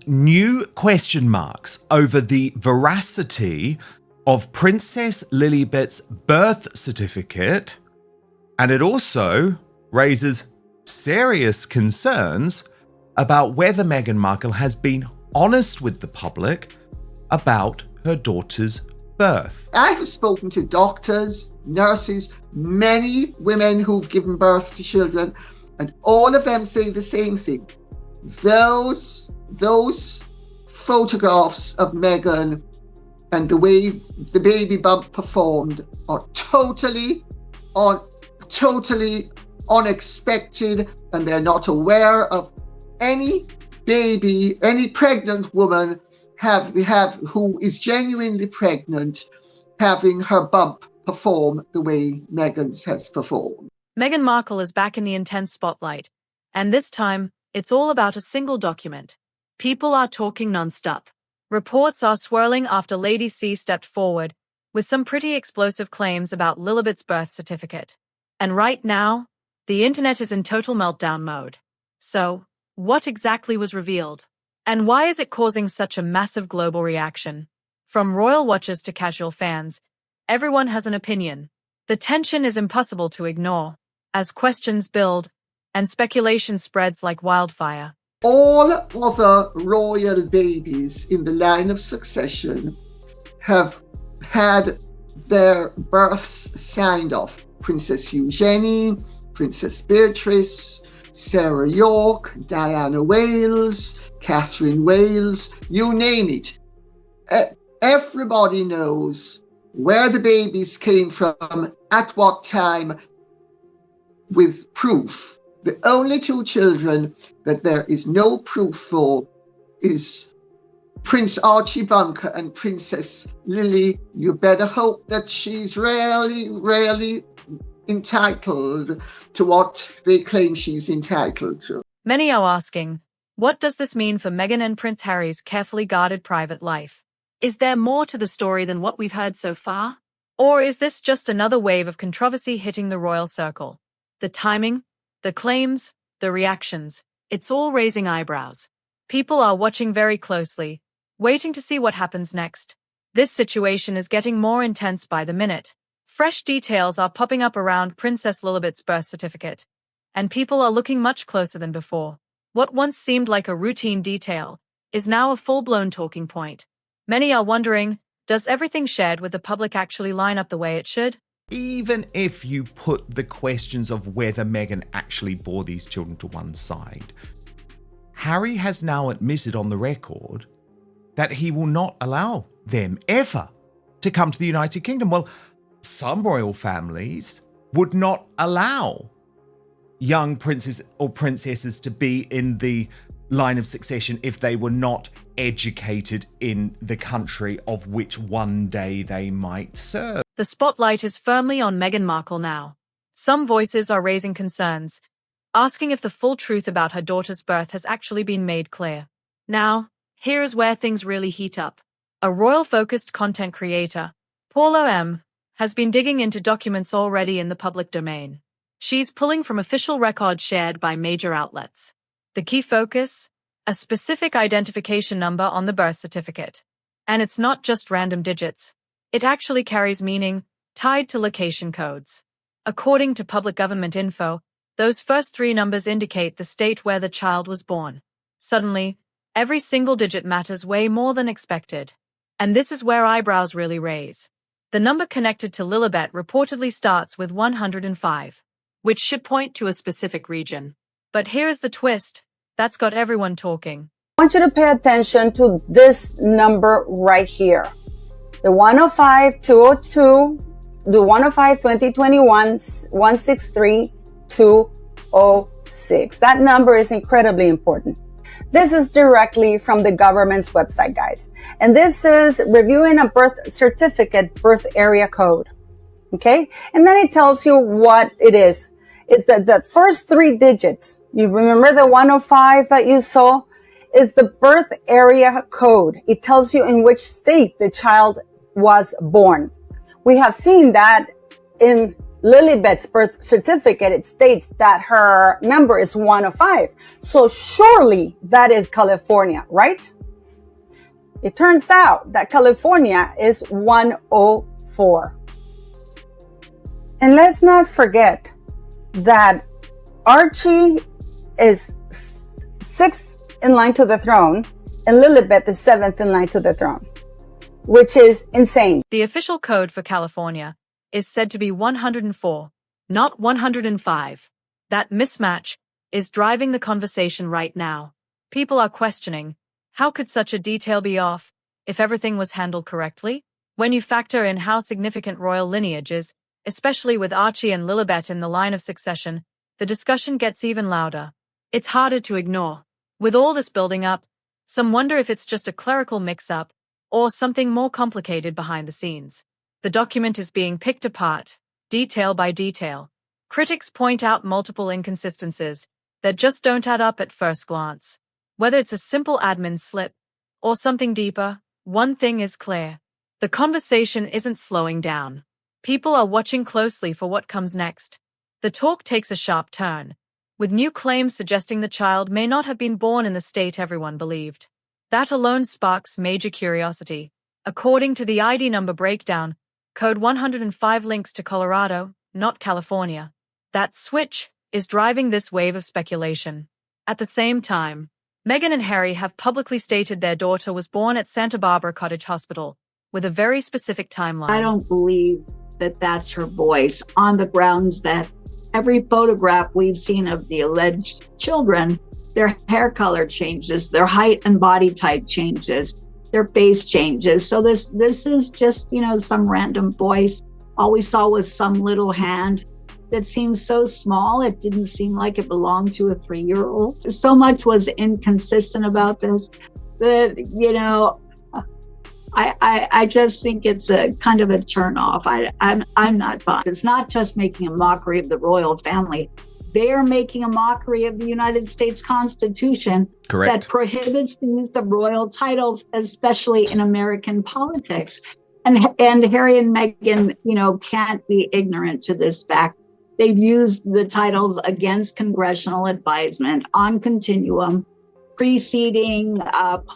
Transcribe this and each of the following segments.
new question marks over the veracity of Princess Lilibet's birth certificate, and it also raises serious concerns about whether Meghan Markle has been honest with the public about her daughter's birth. I have spoken to doctors, nurses, many women who've given birth to children, and all of them say the same thing. Those photographs of Meghan and the way the baby bump performed are totally unexpected, and they're not aware of any baby, any pregnant woman who is genuinely pregnant having her bump perform the way Meghan's has performed. Meghan Markle is back in the intense spotlight, and this time it's all about a single document. People are talking non-stop. Reports are swirling after Lady C stepped forward with some pretty explosive claims about Lilibet's birth certificate. And right now, the internet is in total meltdown mode. So, what exactly was revealed? And why is it causing such a massive global reaction? From royal watchers to casual fans, everyone has an opinion. The tension is impossible to ignore, as questions build and speculation spreads like wildfire. All other royal babies in the line of succession have had their births signed off. Princess Eugenie, Princess Beatrice, Sarah York, Diana Wales, Catherine Wales, you name it. Everybody knows where the babies came from, at what time, with proof. The only two children that there is no proof for is Prince Archie Bunker and Princess Lily. You better hope that she's really entitled to what they claim she's entitled to. Many are asking, what does this mean for Meghan and Prince Harry's carefully guarded private life? Is there more to the story than what we've heard so far? Or is this just another wave of controversy hitting the royal circle? The timing, the claims, the reactions, it's all raising eyebrows. People are watching very closely, waiting to see what happens next. This situation is getting more intense by the minute. Fresh details are popping up around Princess Lilibet's birth certificate, and people are looking much closer than before. What once seemed like a routine detail is now a full-blown talking point. Many are wondering, does everything shared with the public actually line up the way it should? Even if you put the questions of whether Meghan actually bore these children to one side, Harry has now admitted on the record that he will not allow them ever to come to the United Kingdom. Well, some royal families would not allow young princes or princesses to be in the line of succession if they were not educated in the country of which one day they might serve. The spotlight is firmly on Meghan Markle now. Some voices are raising concerns, asking if the full truth about her daughter's birth has actually been made clear. Now, here's where things really heat up. A royal-focused content creator, Paula M., has been digging into documents already in the public domain. She's pulling from official records shared by major outlets. The key focus? A specific identification number on the birth certificate. And it's not just random digits. It actually carries meaning, tied to location codes. According to public government info, those first three numbers indicate the state where the child was born. Suddenly, every single digit matters way more than expected. And this is where eyebrows really raise. The number connected to Lilibet reportedly starts with 105, which should point to a specific region. But here's the twist that's got everyone talking. I want you to pay attention to this number right here. The 105-202, the 105-2021, 163-206. That number is incredibly important. This is directly from the government's website, guys. And this is reviewing a birth certificate, birth area code. Okay? And then it tells you what it is. It's the first three digits. You remember the 105 that you saw? Is the birth area code. It tells you in which state the child was born. We have seen that in Lilibet's birth certificate, it states that her number is 105. So surely that is California, right? It turns out that California is 104. And let's not forget that Archie is 6th in line to the throne and Lilibet is 7th in line to the throne, which is insane. The official code for California is said to be 104, not 105. That mismatch is driving the conversation right now. People are questioning, how could such a detail be off if everything was handled correctly? When you factor in how significant royal lineage is, especially with Archie and Lilibet in the line of succession, the discussion gets even louder. It's harder to ignore. With all this building up, some wonder if it's just a clerical mix-up or something more complicated behind the scenes. The document is being picked apart, detail by detail. Critics point out multiple inconsistencies that just don't add up at first glance. Whether it's a simple admin slip or something deeper, one thing is clear. The conversation isn't slowing down. People are watching closely for what comes next. The talk takes a sharp turn, with new claims suggesting the child may not have been born in the state everyone believed. That alone sparks major curiosity. According to the ID number breakdown, Code 105 links to Colorado, not California. That switch is driving this wave of speculation. At the same time, Meghan and Harry have publicly stated their daughter was born at Santa Barbara Cottage Hospital, with a very specific timeline. I don't believe that that's her voice, on the grounds that every photograph we've seen of the alleged children, their hair color changes, their height and body type changes, their face changes. So this is just, some random voice. All we saw was some little hand that seemed so small, it didn't seem like it belonged to a 3-year-old. So much was inconsistent about this that, I just think it's a kind of a turnoff. I'm not fond. It's not just making a mockery of the royal family. They're making a mockery of the United States Constitution. Correct. That prohibits the use of royal titles, especially in American politics. And Harry and Meghan, can't be ignorant to this fact. They've used the titles against congressional advisement on continuum, preceding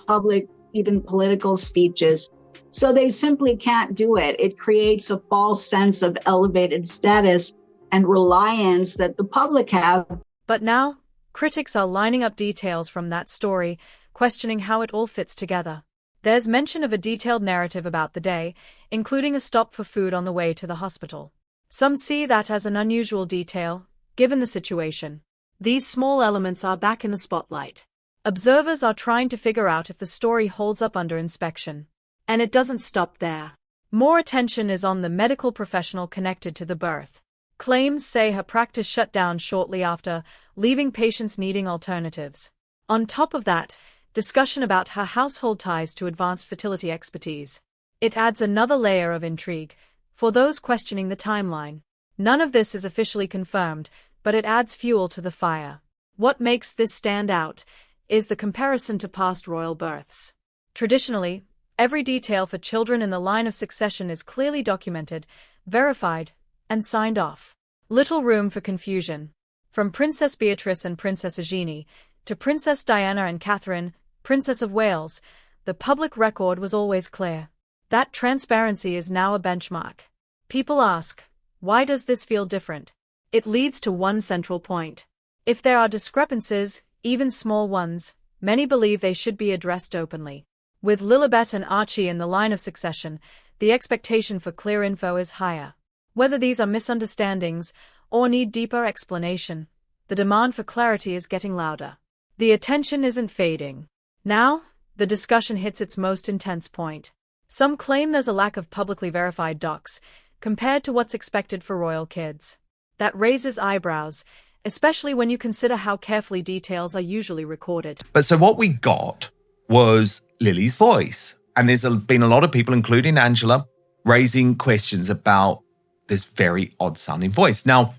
public, even political speeches. So they simply can't do it. It creates a false sense of elevated status and reliance that the public have. But now, critics are lining up details from that story, questioning how it all fits together. There's mention of a detailed narrative about the day, including a stop for food on the way to the hospital. Some see that as an unusual detail, given the situation. These small elements are back in the spotlight. Observers are trying to figure out if the story holds up under inspection. And it doesn't stop there. More attention is on the medical professional connected to the birth. Claims say her practice shut down shortly after, leaving patients needing alternatives. On top of that, discussion about her household ties to advanced fertility expertise. It adds another layer of intrigue for those questioning the timeline. None of this is officially confirmed, but it adds fuel to the fire. What makes this stand out is the comparison to past royal births. Traditionally, every detail for children in the line of succession is clearly documented, verified, and signed off. Little room for confusion. From Princess Beatrice and Princess Eugenie to Princess Diana and Catherine, Princess of Wales, the public record was always clear. That transparency is now a benchmark. People ask, why does this feel different? It leads to one central point. If there are discrepancies, even small ones, many believe they should be addressed openly. With Lilibet and Archie in the line of succession, the expectation for clear info is higher. Whether these are misunderstandings or need deeper explanation, the demand for clarity is getting louder. The attention isn't fading. Now, the discussion hits its most intense point. Some claim there's a lack of publicly verified docs, compared to what's expected for royal kids. That raises eyebrows, especially when you consider how carefully details are usually recorded. But so what we got was Lily's voice. And there's been a lot of people, including Angela, raising questions about this very odd-sounding voice. Now,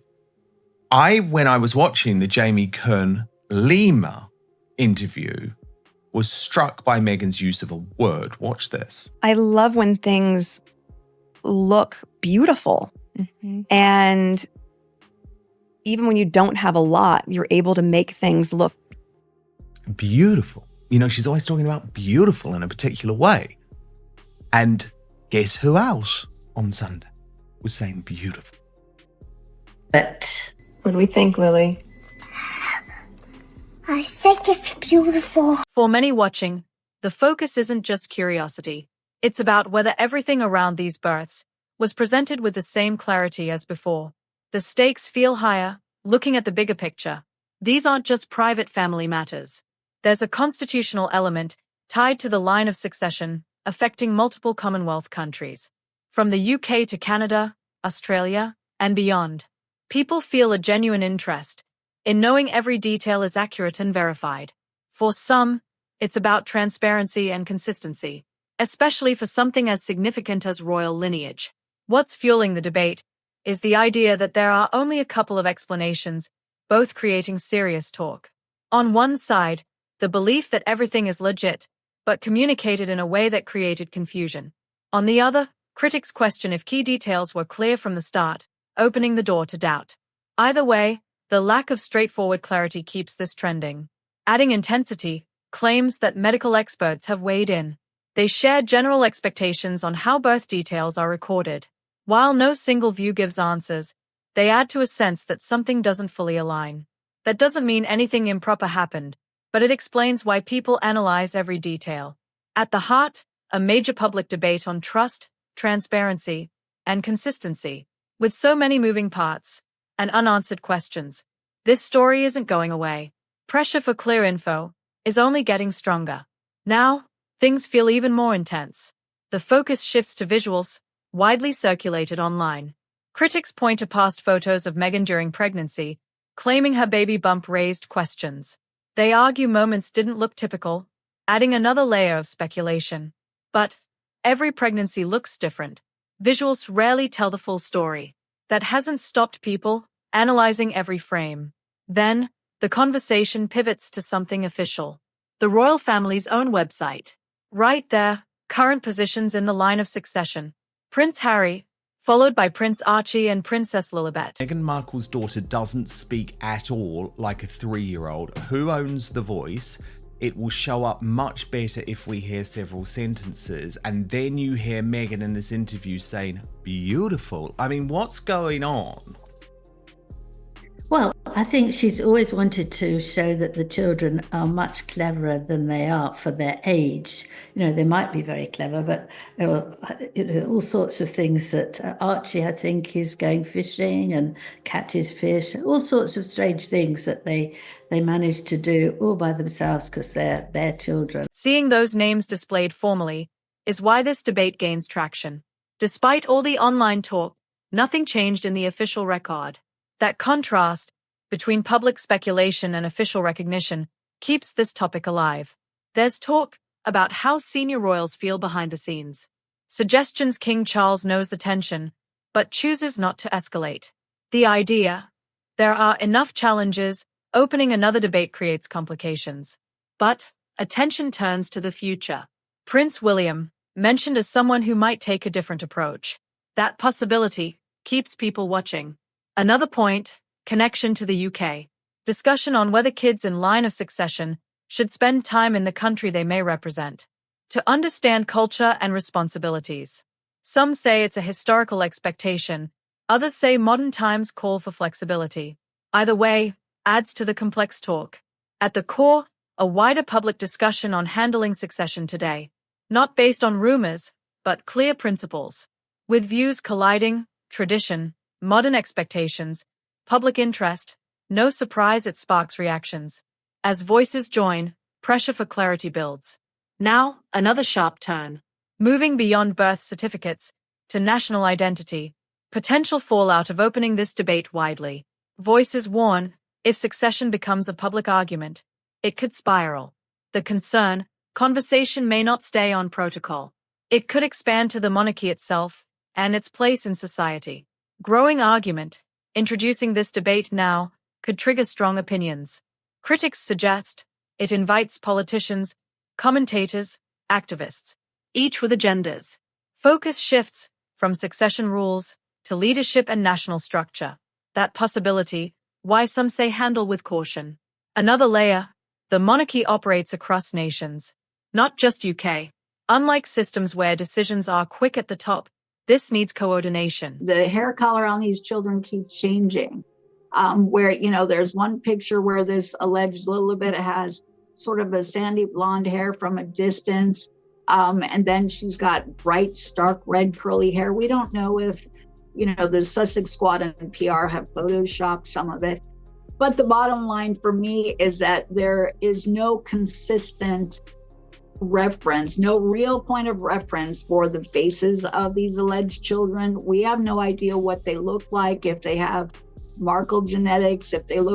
when I was watching the Jamie Kern-Lima interview, was struck by Meghan's use of a word. Watch this. I love when things look beautiful And even when you don't have a lot, you're able to make things look beautiful. You know, she's always talking about beautiful in a particular way. And guess who else on Sunday was saying beautiful? But what do we think, Lily? I think it's beautiful. For many watching, the focus isn't just curiosity. It's about whether everything around these births was presented with the same clarity as before. The stakes feel higher, looking at the bigger picture. These aren't just private family matters. There's a constitutional element tied to the line of succession affecting multiple Commonwealth countries. From the UK to Canada, Australia, and beyond, people feel a genuine interest in knowing every detail is accurate and verified. For some, it's about transparency and consistency, especially for something as significant as royal lineage. What's fueling the debate is the idea that there are only a couple of explanations, both creating serious talk. On one side, the belief that everything is legit, but communicated in a way that created confusion. On the other, critics question if key details were clear from the start, opening the door to doubt. Either way, the lack of straightforward clarity keeps this trending. Adding intensity, claims that medical experts have weighed in. They share general expectations on how birth details are recorded. While no single view gives answers, they add to a sense that something doesn't fully align. That doesn't mean anything improper happened, but it explains why people analyze every detail. At the heart, a major public debate on trust, transparency, and consistency. With so many moving parts and unanswered questions, this story isn't going away. Pressure for clear info is only getting stronger. Now, things feel even more intense. The focus shifts to visuals, widely circulated online. Critics point to past photos of Meghan during pregnancy, claiming her baby bump raised questions. They argue moments didn't look typical, adding another layer of speculation. But every pregnancy looks different. Visuals rarely tell the full story. That hasn't stopped people analyzing every frame. Then, the conversation pivots to something official. The royal family's own website. Right there, current positions in the line of succession. Prince Harry, followed by Prince Archie and Princess Lilibet. Meghan Markle's daughter doesn't speak at all like a 3-year-old. Who owns the voice? It will show up much better if we hear several sentences, and then you hear Meghan in this interview saying, beautiful. I mean, what's going on? Well, I think she's always wanted to show that the children are much cleverer than they are for their age. You know, they might be very clever, but there were all sorts of things that Archie, I think, is going fishing and catches fish, all sorts of strange things that they manage to do all by themselves because they're their children. Seeing those names displayed formally is why this debate gains traction. Despite all the online talk, nothing changed in the official record. That contrast between public speculation and official recognition keeps this topic alive. There's talk about how senior royals feel behind the scenes. Suggestions King Charles knows the tension, but chooses not to escalate. The idea, there are enough challenges, opening another debate creates complications. But attention turns to the future. Prince William, mentioned as someone who might take a different approach. That possibility keeps people watching. Another point, connection to the UK. Discussion on whether kids in line of succession should spend time in the country they may represent. To understand culture and responsibilities. Some say it's a historical expectation, others say modern times call for flexibility. Either way, adds to the complex talk. At the core, a wider public discussion on handling succession today. Not based on rumors, but clear principles. With views colliding, tradition, modern expectations, public interest, no surprise it sparks reactions. As voices join, pressure for clarity builds. Now, another sharp turn. Moving beyond birth certificates to national identity. Potential fallout of opening this debate widely. Voices warn, if succession becomes a public argument, it could spiral. The concern, conversation may not stay on protocol. It could expand to the monarchy itself and its place in society. Growing argument, introducing this debate now, could trigger strong opinions. Critics suggest it invites politicians, commentators, activists, each with agendas. Focus shifts from succession rules to leadership and national structure. That possibility, why some say handle with caution. Another layer, the monarchy operates across nations, not just UK. Unlike systems where decisions are quick at the top, this needs coordination. The hair color on these children keeps changing. Where, there's one picture where this alleged Lilibet has sort of a sandy blonde hair from a distance. And then she's got bright, stark red curly hair. We don't know if, the Sussex Squad and PR have photoshopped some of it. But the bottom line for me is that there is no consistent reference, no real point of reference for the faces of these alleged children. We have no idea what they look like, if they have Markle genetics,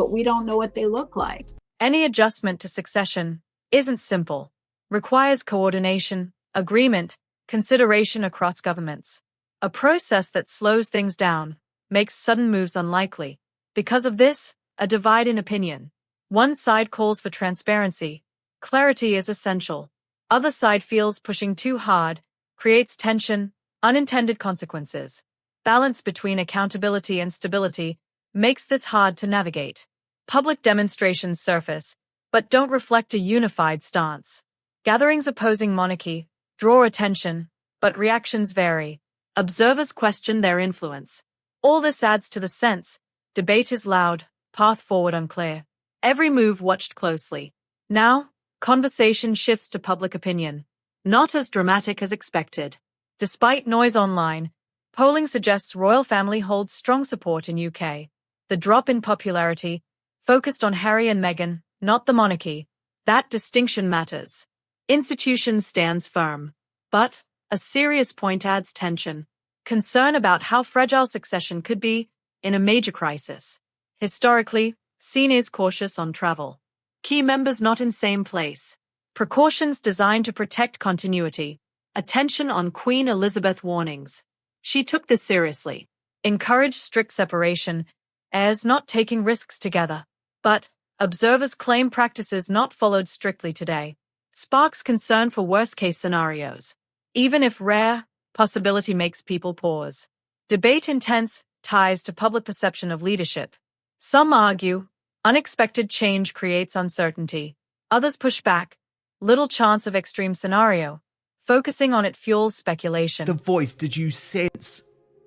we don't know what they look like. Any adjustment to succession isn't simple, requires coordination, agreement, consideration across governments. A process that slows things down, makes sudden moves unlikely. Because of this, a divide in opinion. One side calls for transparency. Clarity is essential. Other side feels pushing too hard, creates tension, unintended consequences. Balance between accountability and stability makes this hard to navigate. Public demonstrations surface, but don't reflect a unified stance. Gatherings opposing monarchy draw attention, but reactions vary. Observers question their influence. All this adds to the sense debate is loud, path forward unclear. Every move watched closely. Now, conversation shifts to public opinion. Not as dramatic as expected. Despite noise online, polling suggests royal family holds strong support in UK. The drop in popularity focused on Harry and Meghan, not the monarchy. That distinction matters. Institution stands firm. But a serious point adds tension. Concern about how fragile succession could be in a major crisis. Historically, seen is cautious on travel. Key members not in same place. Precautions designed to protect continuity. Attention on Queen Elizabeth warnings. She took this seriously. Encouraged strict separation, heirs not taking risks together. But observers claim practices not followed strictly today. Sparks concern for worst-case scenarios. Even if rare, possibility makes people pause. Debate intense ties to public perception of leadership. Some argue, unexpected change creates uncertainty. Others push back. Little chance of extreme scenario. Focusing on it fuels speculation. The voice, did you sense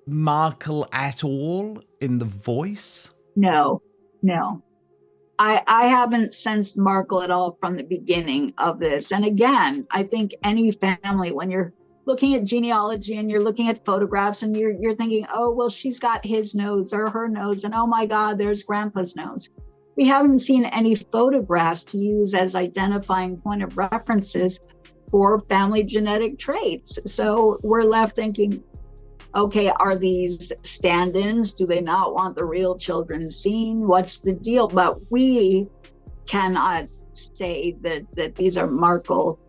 Markle at all in the voice? No. I haven't sensed Markle at all from the beginning of this. And again, I think any family, when you're looking at genealogy and you're looking at photographs and you're thinking, oh, well, she's got his nose or her nose, and oh my God, there's grandpa's nose. We haven't seen any photographs to use as identifying point of references for family genetic traits. So we're left thinking, okay, are these stand-ins? Do they not want the real children seen? What's the deal? But we cannot say that these are Markle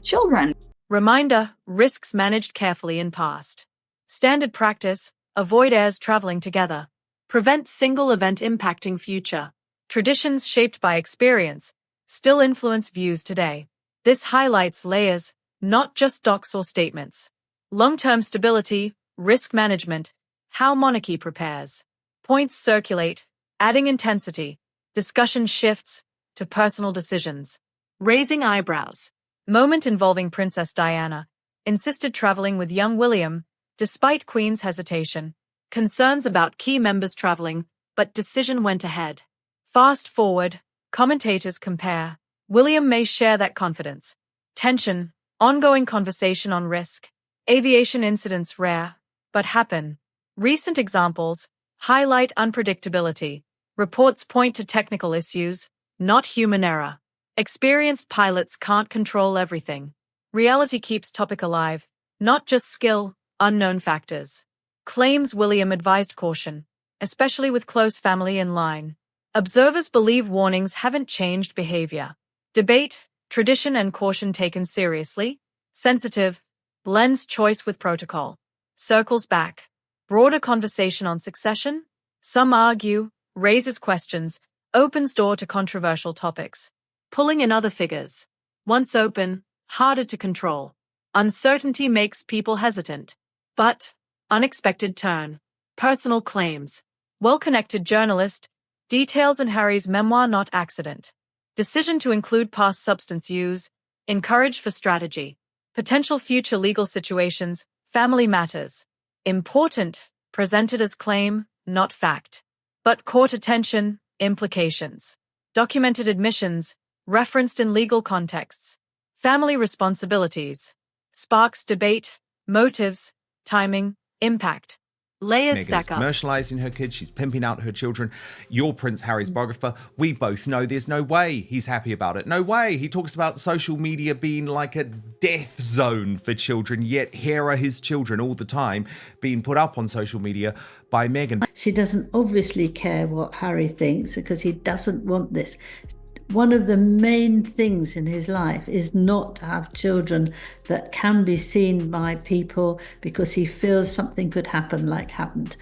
children. Reminder, risks managed carefully in past. Standard practice, avoid heirs traveling together. Prevent single event impacting future. Traditions shaped by experience still influence views today. This highlights layers, not just docs or statements. Long-term stability, risk management, how monarchy prepares. Points circulate, adding intensity. Discussion shifts to personal decisions. Raising eyebrows. Moment involving Princess Diana. Insisted traveling with young William, despite Queen's hesitation. Concerns about key members traveling, but decision went ahead. Fast forward, commentators compare. William may share that confidence. Tension, ongoing conversation on risk. Aviation incidents rare, but happen. Recent examples highlight unpredictability. Reports point to technical issues, not human error. Experienced pilots can't control everything. Reality keeps topic alive, not just skill, unknown factors. Claims William advised caution, especially with close family in line. Observers believe warnings haven't changed behavior. Debate, tradition and caution taken seriously. Sensitive, blends choice with protocol. Circles back. Broader conversation on succession. Some argue, raises questions, opens door to controversial topics. Pulling in other figures. Once open, harder to control. Uncertainty makes people hesitant. But, unexpected turn. Personal claims. Well-connected journalist details in Harry's memoir Not Accident. Decision to include past substance use. Encourage for strategy. Potential future legal situations. Family matters. Important. Presented as claim, not fact. But court attention. Implications. Documented admissions. Referenced in legal contexts. Family responsibilities. Sparks debate. Motives. Timing. Impact. Layers Meghan stack is up. commercializing her kids. She's pimping out her children. You're Prince Harry's biographer. We both know there's no way he's happy about it. No way. He talks about social media being like a death zone for children, yet here are his children all the time being put up on social media by Meghan. She doesn't obviously care what Harry thinks because he doesn't want this. One of the main things in his life is not to have children that can be seen by people because he feels something could happen like happened,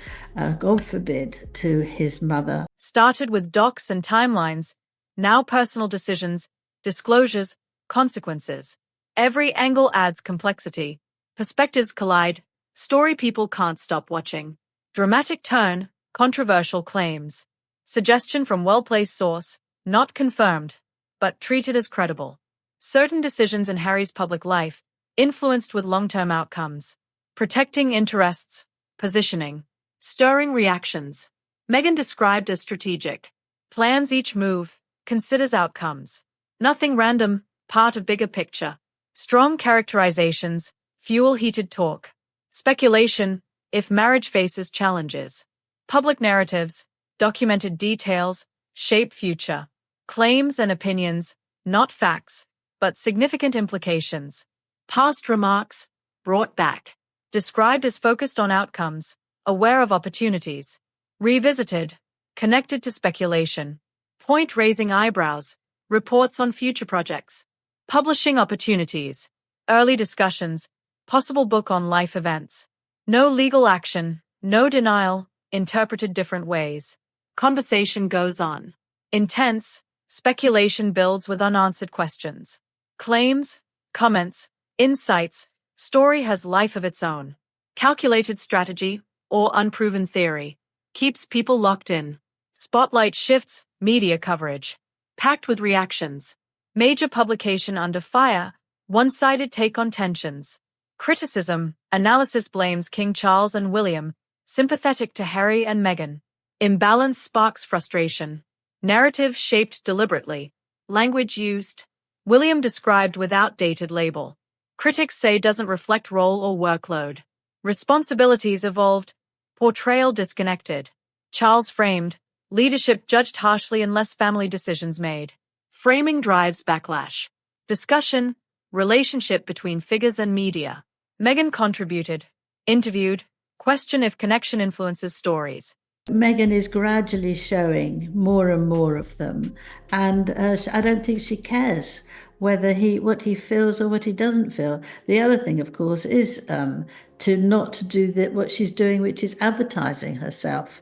God forbid, to his mother. Started with docs and timelines, now personal decisions, disclosures, consequences. Every angle adds complexity. Perspectives collide. Story people can't stop watching. Dramatic turn, controversial claims. Suggestion from well-placed source. Not confirmed, but treated as credible. Certain decisions in Harry's public life, influenced with long-term outcomes. Protecting interests, positioning, stirring reactions. Meghan described as strategic. Plans each move, considers outcomes. Nothing random, part of bigger picture. Strong characterizations, fuel heated talk. Speculation, if marriage faces challenges. Public narratives, documented details, shape future. Claims and opinions, not facts, but significant implications. Past remarks, brought back. Described as focused on outcomes, aware of opportunities. Revisited, connected to speculation. Point-raising eyebrows, reports on future projects. Publishing opportunities, early discussions, possible book on life events. No legal action, no denial, interpreted different ways. Conversation goes on. Intense. Speculation builds with unanswered questions. Claims, comments, insights, story has life of its own. Calculated strategy, or unproven theory, keeps people locked in. Spotlight shifts, media coverage. Packed with reactions. Major publication under fire, one-sided take on tensions. Criticism, analysis blames King Charles and William, sympathetic to Harry and Meghan. Imbalance sparks frustration. Narrative shaped deliberately. Language used. William described with outdated label. Critics say doesn't reflect role or workload. Responsibilities evolved. Portrayal disconnected. Charles framed. Leadership judged harshly unless family decisions made. Framing drives backlash. Discussion. Relationship between figures and media. Meghan contributed. Interviewed. Question if connection influences stories. Meghan is gradually showing more and more of them, and I don't think she cares whether what he feels or what he doesn't feel. The other thing, of course, is to not do what she's doing, which is advertising herself,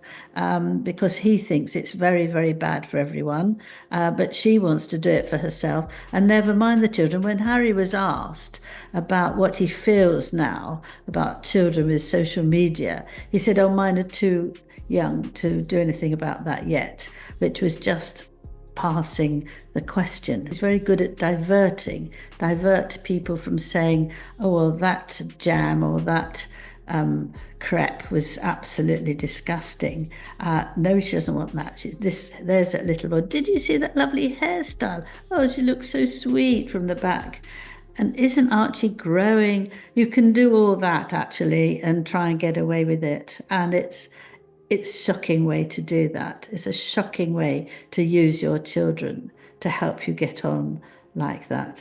because he thinks it's very, very bad for everyone, but she wants to do it for herself, and never mind the children. When Harry was asked about what he feels now about children with social media, he said, oh, mine are too young to do anything about that yet, which was just passing the question. He's very good at divert people from saying, oh, well, that jam or that crepe was absolutely disgusting. No, she doesn't want that. There's that little boy. Did you see that lovely hairstyle? Oh, she looks so sweet from the back. And isn't Archie growing? You can do all that, actually, and try and get away with it. And it's a shocking way to do that. It's a shocking way to use your children to help you get on like that.